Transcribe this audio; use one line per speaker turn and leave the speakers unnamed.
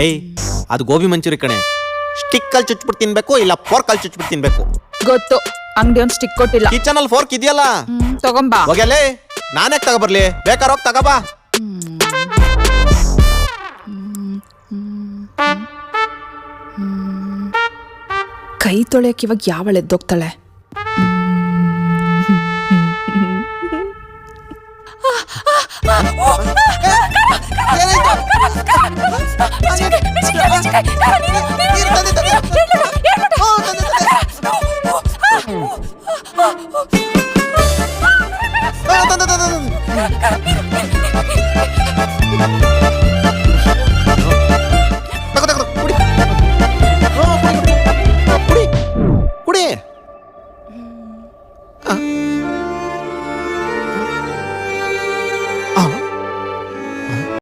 ಏಯ್ ಅದು ಗೋಬಿ ಮಂಚೂರಿ ಕಣೆ. ಸ್ಟಿಕ್ಕಲ್ಲಿ ಚುಚ್ಬಿಟ್ಟು ತಿನ್ಬೇಕು ಇಲ್ಲ ಫೋರ್ಕಲ್ಲಿ ಚುಚ್ಬಿಟ್ಟು ತಿನ್ಬೇಕು.
ಗೊತ್ತು, ಅಂಗಡಿ ಒಂದು ಸ್ಟಿಕ್ ಕೊಟ್ಟಿಲ್ಲ.
ಕಿಚನ್ ಅಲ್ಲಿ ಫೋರ್ಕ್ ಇದೆಯಲ್ಲ,
ತಗೊಂಬಾ.
ಹೋಗಲೇ, ನಾನೇ ತಗೋಬರ್ಲಿ? ಬೇಕಾದ್ರೆ ಹೋಗಿ ತಗೋಬಾ.
ಕೈ ತೊಳೆಯಕ್ಕೆ ಇವಾಗ ಯಾವಳು ಎದ್ದೋಗ್ತಾಳೆ?